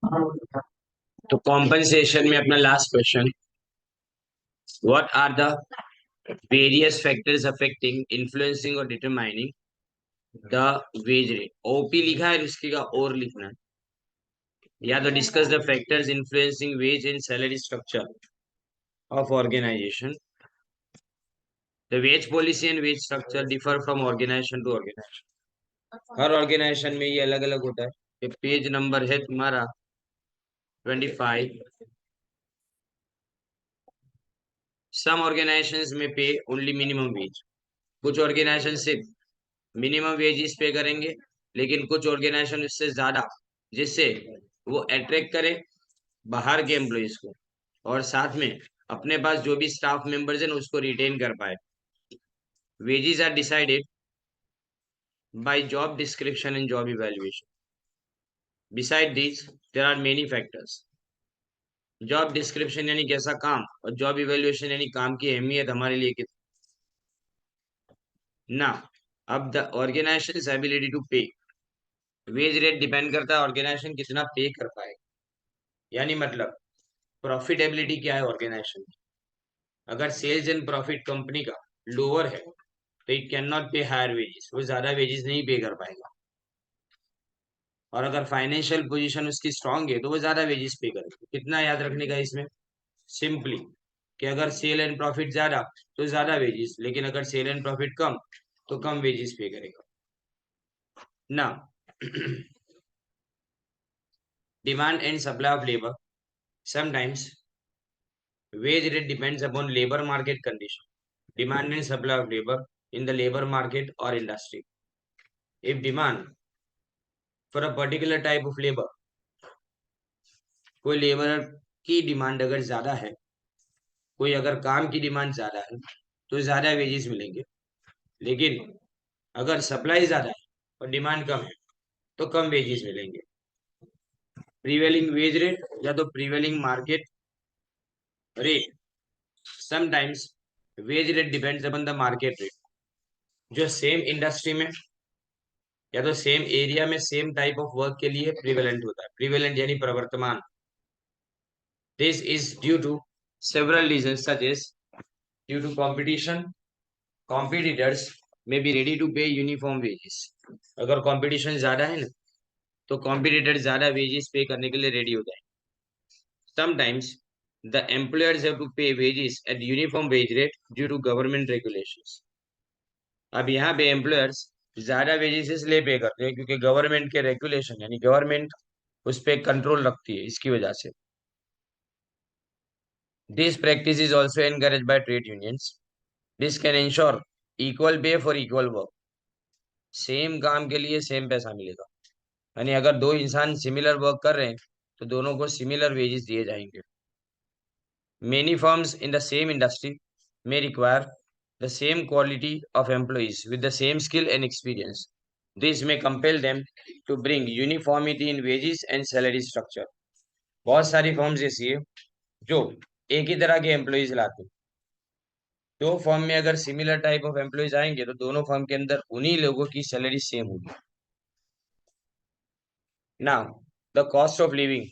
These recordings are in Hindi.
तो कॉम्पनसेशन में अपना last question, what are the various factors affecting influencing और determining the wage rate. OP लिखा है, इसकी का और लिखना है, या तो discuss the factors influencing wage and salary structure of organisation. The wage policy and wage structure differ from organisation to organisation. हर ऑर्गेनाइजेशन में ये अलग अलग होता है। ये पेज नंबर है तुम्हारा 25। सम ऑर्गेनाइजेशंस में पे ओनली मिनिमम वेज। कुछ ऑर्गेनाइजेशन सिर्फ मिनिमम वेजेस पे करेंगे, लेकिन कुछ ऑर्गेनाइजेशन इससे ज्यादा, जिससे वो अट्रैक्ट करे बाहर के एम्प्लॉइज को, और साथ में अपने पास जो भी स्टाफ मेंबर्स हैं उसको रिटेन कर पाए। Wages are decided by job description and job evaluation. Beside this there are many factors. Job description यानी कैसा काम, और जॉब इवैल्यूएशन यानी काम की अहमियत हमारे लिए कितनी। ना, अब द ऑर्गेनाइजेशन एबिलिटी टू पे। वेज रेट डिपेंड करता है ऑर्गेनाइजेशन कितना पे कर पाए, यानी मतलब प्रॉफिटेबिलिटी क्या है ऑर्गेनाइजेशन की। अगर सेल्स एंड प्रॉफिट कंपनी का लोअर है तो इट कैन नॉट पे हायर वेजेस, वो ज्यादा वेजेस नहीं पे कर पाएगा। और अगर फाइनेंशियल पोजीशन उसकी स्ट्रांग है तो वो ज्यादा वेजेस पे करेगा। कितना याद रखने का इसमें, सिंपली कि अगर सेल एंड प्रॉफिट ज्यादा तो ज्यादा वेजेस, लेकिन अगर सेल एंड प्रॉफिट कम तो कम वेजेस पे करेगा ना। Demand and supply of labour. Sometimes wage rate depends upon labor market condition, demand and supply of labor in the labor market or industry. If demand for a particular type of labor, कोई लेबर की डिमांड अगर ज्यादा है, कोई अगर काम की डिमांड ज्यादा है तो ज्यादा वेजेस मिलेंगे। लेकिन अगर सप्लाई ज्यादा है और डिमांड कम है तो कम वेजेस मिलेंगे। प्रीवेलिंग वेज रेट या तो prevailing market rate. Sometimes wage rate depends upon the market rate, जो सेम इंडस्ट्री में या तो सेम एरिया में सेम टाइप ऑफ वर्क के लिए प्रिवेलेंट होता है। प्रिवेलेंट यानी प्रवर्तमान। This is due to several reasons such as due to competition. Competitors में be ready to pay uniform wages. अगर कंपटीशन ज्यादा है ना, तो कॉम्पिटिटर ज्यादा वेजेस पे करने के लिए रेडी हो जाए। Sometimes the employers have to pay wages at uniform wage rate due to government regulations. अब यहाँ पे एम्प्लॉयर्स ज्यादा वेजेस इसलिए पे करते हैं क्योंकि गवर्नमेंट के रेगुलेशन, यानी गवर्नमेंट उस पर कंट्रोल रखती है, इसकी वजह से। This practice is also encourage bye trade unions. This can ensure equal pay for equal work. Same काम के लिए सेम पैसा मिलेगा, यानी अगर दो इंसान सिमिलर वर्क कर रहे हैं तो दोनों को सिमिलर वेजेस दिए जाएंगे। Many firms in the same industry may require the same quality of employees with the same skill and experience. This may compel them to bring uniformity in wages and salary structure. बहुत सारी फर्म्स ऐसी है जो एक ही तरह के एम्प्लॉयज लाते हैं। दो फर्म में अगर सिमिलर टाइप ऑफ एम्प्लॉयज आएंगे तो दोनों फर्म के अंदर उन्हीं लोगों की सैलरी सेम होगी। Now the cost of living.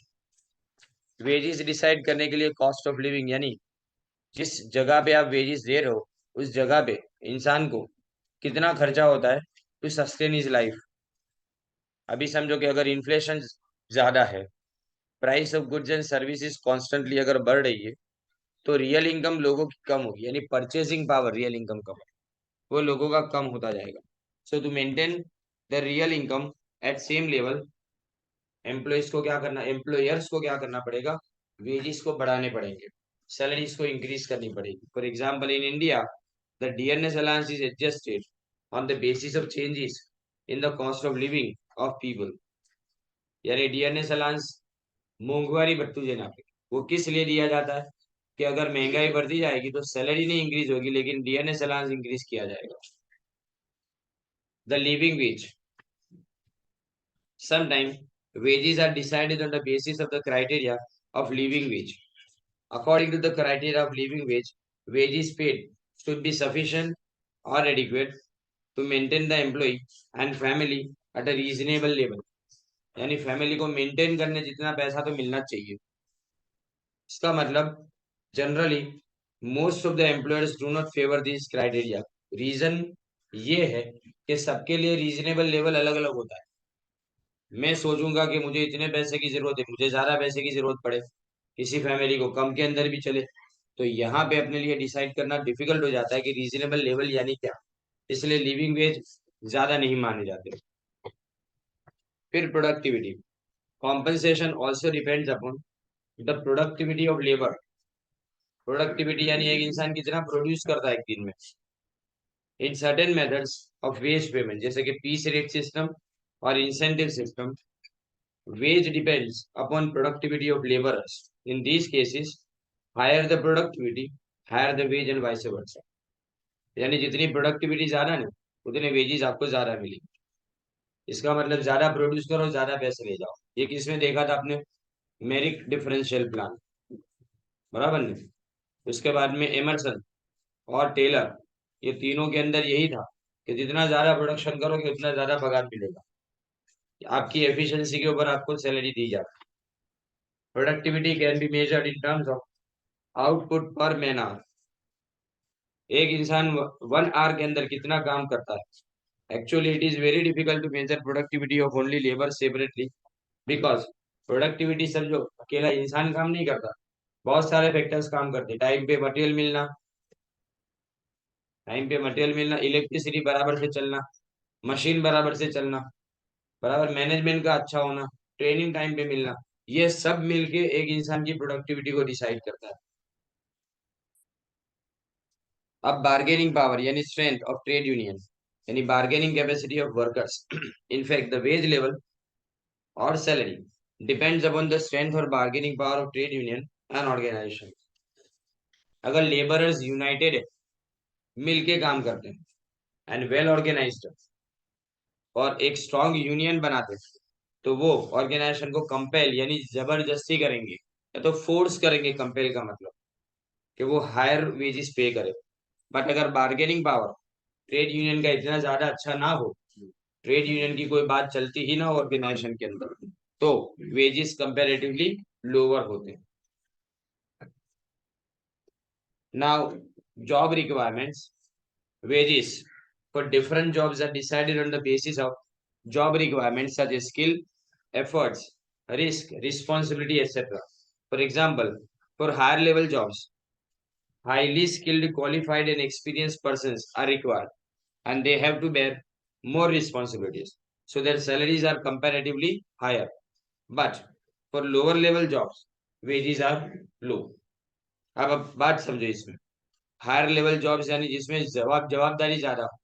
Wages decide करने के लिए कॉस्ट ऑफ लिविंग, यानी जिस जगह पे आप वेजेस दे रहे हो उस जगह पे इंसान को कितना खर्चा होता है टू सस्टेन इज लाइफ। अभी समझो कि अगर इन्फ्लेशन ज्यादा है, price of goods and services constantly अगर बढ़ रही है, तो रियल इनकम लोगों की कम होगी, यानी परचेसिंग पावर रियल इनकम कम है, वो लोगों का कम होता जाएगा। So to maintain the real income at same level, employers को क्या करना पड़ेगा, वेजेस को बढ़ाने पड़ेंगे, सैलरीज को इंक्रीज करनी पड़ेगी। For example in India the DNS allowance is adjusted on the basis of changes in the cost of living of people. यानी डीएनएस अलाउंस मोंगवारी भत्तू देना पे, वो किस लिए दिया जाता है कि अगर महंगाई बढ़ती जाएगी तो सैलरी नहीं इंक्रीज होगी, लेकिन डीएनएस अलाउंस इंक्रीज किया जाएगा। The living veg. Sometimes wages are decided on the basis of the criteria of living wage. According to the criteria of living wage, wages paid should be sufficient or adequate to maintain the employee and family at a reasonable level. यानी फैमिली को मेंटेन करने जितना पैसा तो मिलना चाहिए। इसका मतलब generally most of the employers do not favour this criteria. Reason ये है कि सबके लिए रीजनेबल लेवल अलग अलग होता है। मैं सोचूंगा कि मुझे इतने पैसे की जरूरत है, मुझे ज्यादा पैसे की जरूरत पड़े, किसी फैमिली को कम के अंदर भी चले, तो यहाँ पे अपने लिए डिसाइड करना डिफिकल्ट हो जाता है कि रीजनेबल लेवल यानी क्या। इसलिए लिविंग वेज ज्यादा नहीं माने जाते। फिर productivity, compensation also depends upon the productivity of labour. Productivity यानी एक इंसान कितना प्रोड्यूस करता है एक दिन में। In certain methods of ways payment, जैसे कि पीस रेट सिस्टम और incentive system, wage depends upon productivity of laborers. In these cases, higher the productivity, higher the wage and vice versa. यानी जितनी प्रोडक्टिविटी ज्यादा ना, उतने वेजेस आपको ज्यादा मिलेंगे। इसका मतलब ज्यादा प्रोड्यूस करो, ज्यादा पैसे ले जाओ। ये किसमें देखा था आपने? मेरिट डिफरेंशियल प्लान, बराबर नहीं? उसके बाद में एमरसन और टेलर, ये तीनों के अंदर यही था कि जितना ज्यादा प्रोडक्शन करोगे उतना ज्यादा पगार मिलेगा। आपकी एफिशिएंसी के ऊपर आपको सैलरी दी जाती है। Productivity can be measured in terms of output पर मैन आवर। एक इंसान 1 आवर के अंदर कितना काम करता है। Actually it is very difficult to measure productivity of only labour separately, because productivity सब जो अकेला इंसान काम नहीं करता, बहुत सारे फैक्टर्स काम करते हैं। टाइम पे मटेरियल मिलना, इलेक्ट्रिसिटी बराबर से चलना, मशीन बराबर से चलना, बराबर मैनेजमेंट का अच्छा होना, ट्रेनिंग टाइम पे मिलना, ये सब मिलके एक इंसान की प्रोडक्टिविटी को डिसाइड करता है। अब बार्गेनिंग पावर यानी स्ट्रेंथ ऑफ ट्रेड यूनियन, यानी bargaining capacity of workers. In fact the wage level और salary depends upon the strength और bargaining power of trade union and organisation. अगर लेबरर्स यूनाइटेड है, मिलके काम करते हैं एंड वेल ऑर्गेनाइज्ड और एक स्ट्रॉन्ग यूनियन बनाते हैं, तो वो ऑर्गेनाइजेशन को कंपेल यानी जबरदस्ती करेंगे, या तो फोर्स करेंगे। कंपेल का मतलब कि वो हायर वेजेस पे करे। बट अगर बार्गेनिंग पावर ट्रेड यूनियन का इतना ज्यादा अच्छा ना हो, ट्रेड यूनियन की कोई बात चलती ही ना हो ऑर्गेनाइजेशन के अंदर, तो वेजेस कंपैरेटिवली लोअर होते हैं। Now job requirements, wages for different jobs are decided on the basis of job requirements such as skill, efforts, risk, responsibility, etc. For example, for higher level jobs, highly skilled, qualified, and experienced persons are required, and they have to bear more responsibilities. So their salaries are comparatively higher. But for lower level jobs, wages are low. अब बात समझो इसमें। हायर लेवल जॉब्स यानी जिसमें जवाबदारी ज्यादा हो,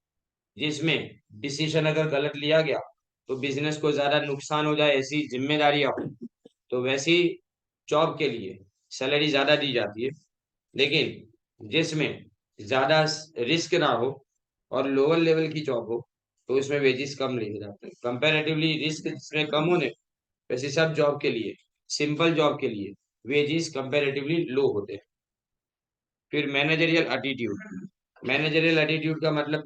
जिसमें डिसीजन अगर गलत लिया गया तो बिजनेस को ज्यादा नुकसान हो जाए, ऐसी जिम्मेदारियां हो, तो वैसी जॉब के लिए सैलरी ज्यादा दी जाती है। लेकिन जिसमें ज्यादा रिस्क ना हो और लोअर लेवल की जॉब हो, तो उसमें वेजेस कम लिए जाते हैं। कंपैरेटिवली रिस्क जिसमें कम होने, वैसे सब जॉब के लिए, सिंपल जॉब के लिए वेजेस कंपैरेटिवली लो होते हैं। फिर मैनेजरियल एटीट्यूड, मैनेजरियल एटीट्यूड का मतलब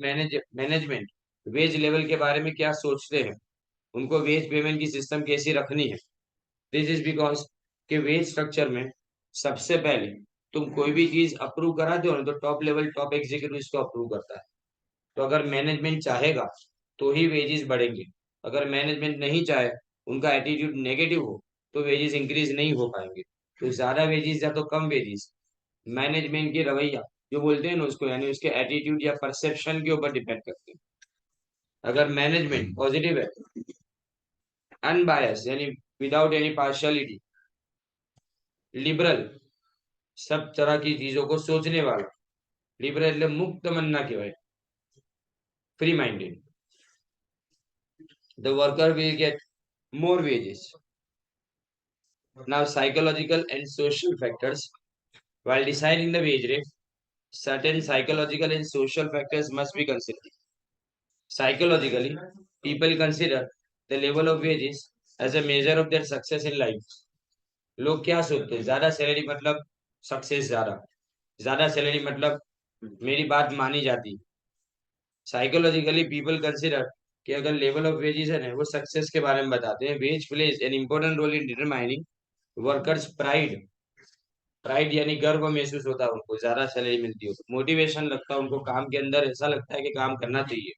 मैनेजमेंट वेज लेवल के बारे में क्या सोचते हैं, उनको वेज पेमेंट की सिस्टम कैसी रखनी है। दिस इज बिकॉज कि वेज स्ट्रक्चर में सबसे पहले तुम कोई भी चीज अप्रूव कराते हो ना, तो टॉप लेवल टॉप एग्जीक्यूटिव इसको अप्रूव करता है। तो अगर मैनेजमेंट चाहेगा तो ही वेजेस बढ़ेंगे। अगर मैनेजमेंट नहीं चाहे, उनका एटीट्यूड नेगेटिव हो, तो वेजेस इंक्रीज नहीं हो पाएंगे। तो ज्यादा वेजेस या तो कम वेजेस, मैनेजमेंट की रवैया जो बोलते हैं ना उसको, यानी उसके एटीट्यूड या परसेप्शन के ऊपर डिपेंड करते हैं। अगर मैनेजमेंट पॉजिटिव है, अनबायस यानी विदाउट एनी पार्शियलिटी, लिबरल सब तरह की चीजों को सोचने वाला, लिबरल मुक्त मन्ना के, free minded, the worker will get more wages. Now, psychological and social factors. While deciding the wage rate, certain psychological and social factors must be considered. Psychologically, people consider the level of wages as a measure of their success in life. लोग क्या सोचते हैं? ज्यादा सैलरी मतलब सक्सेस ज्यादा, ज्यादा सैलरी मतलब मेरी बात मानी जाती। Psychologically, people consider कि अगर लेवल ऑफ वेजेस है ना, वो सक्सेस के बारे में बताते हैं। Wage plays an important role in determining workers pride. Pride यानी गर्व महसूस होता है उनको, ज्यादा सैलरी मिलती हो, मोटिवेशन लगता है उनको काम के अंदर, ऐसा लगता है कि काम करना चाहिए।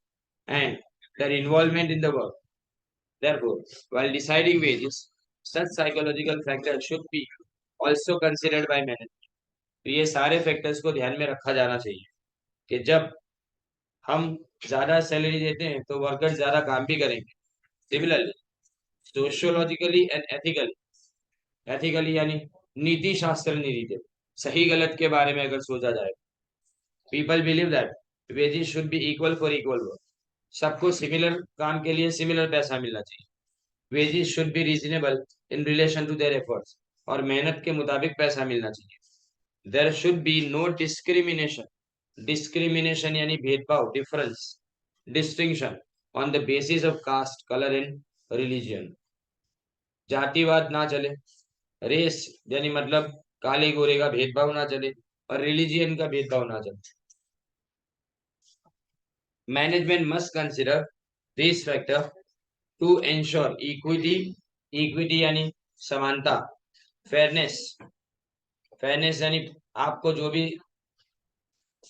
And their involvement in the work. Therefore, while deciding wages, such psychological factors should be also considered by management। तो ये सारे फैक्टर्स को ध्यान में रखा जाना चाहिए कि जब हम ज्यादा सैलरी देते हैं तो वर्कर्स ज्यादा काम भी करेंगे। सिमिलरली, सोशियोलॉजिकली एंड एथिकली, एथिकली यानी नीति शास्त्र नीति, सही गलत के बारे में अगर सोचा जाए, people believe that wages should be equal for equal work. सबको सिमिलर काम के लिए सिमिलर पैसा मिलना चाहिए। Wages should be reasonable in relation to their efforts. और मेहनत के मुताबिक पैसा मिलना चाहिए। There should be no discrimination. Discrimination यानी भेदभाव, difference, distinction on the basis of caste, colour and religion. जातिवाद ना चले। रेस यानी मतलब काले गोरे का भेदभाव ना चले। और रिलीजियन का भेदभाव ना चले। Management must consider this factor to ensure equity. Equity यानी समानता। फेयरनेस, फेयरनेस यानी आपको जो भी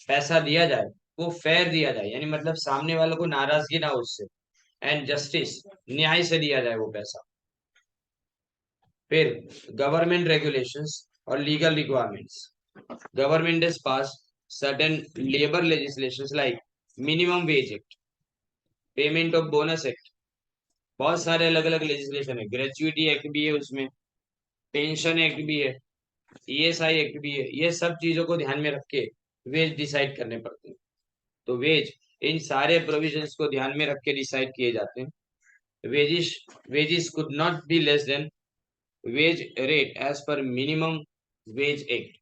पैसा दिया जाए वो फेयर दिया जाए, यानी मतलब सामने वालों को नाराजगी ना हो उससे। एंड जस्टिस, न्याय से दिया जाए वो पैसा। फिर गवर्नमेंट रेगुलेशंस और legal requirements. Government has passed certain labor legislations like minimum wage act, payment of bonus act, बहुत सारे अलग अलग लेजिस्लेशन है। ग्रेचुइटी एक्ट भी है उसमें, पेंशन एक्ट भी है, ईएसआई एक्ट भी है। ये सब चीजों को ध्यान में रख के वेज डिसाइड करने पड़ते हैं। तो वेज इन सारे प्रोविजंस को ध्यान में रख के डिसाइड किए जाते हैं। Wages wages could not be less than wage rate as per minimum wage act.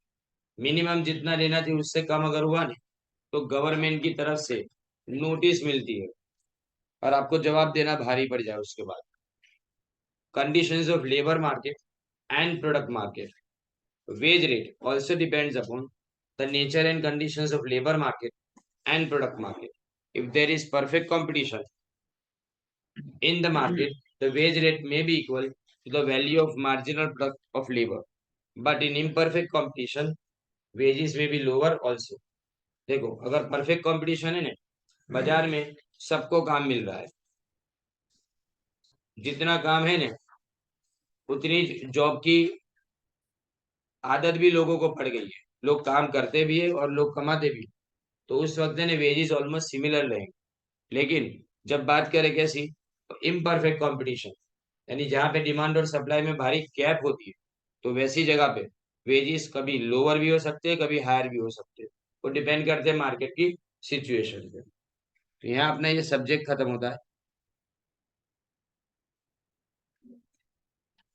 Minimum जितना लेना चाहिए उससे कम अगर हुआ नहीं तो गवर्नमेंट की तरफ से नोटिस मिलती है और आपको जवाब देना भारी पड़ जाए उसके बाद। Conditions of labour market and product market. Wage rate also depends upon the nature and conditions of labor market and product market. If there is perfect competition in the market, the wage rate may be equal to the value of marginal product of labor. But in imperfect competition, wages may be lower also। देखो, अगर परफेक्ट कंपटीशन है ना, बाजार में सबको काम मिल रहा है, जितना काम है ना उतनी जॉब की आदत भी लोगों को पड़ गई है, लोग काम करते भी है और लोग कमाते भी। तो उस वक्त ने वेजेस ऑलमोस्ट सिमिलर रहेंगे। लेकिन जब बात करें कैसी, तो इम्परफेक्ट कंपटीशन, यानी जहां पे डिमांड और सप्लाई में भारी गैप होती है, तो वैसी जगह पे वेजेस कभी लोअर भी हो सकते हैं, कभी हायर भी हो सकते हैं। वो डिपेंड करते हैं मार्केट की सिचुएशन पे। तो यहाँ अपना ये सब्जेक्ट खत्म होता है।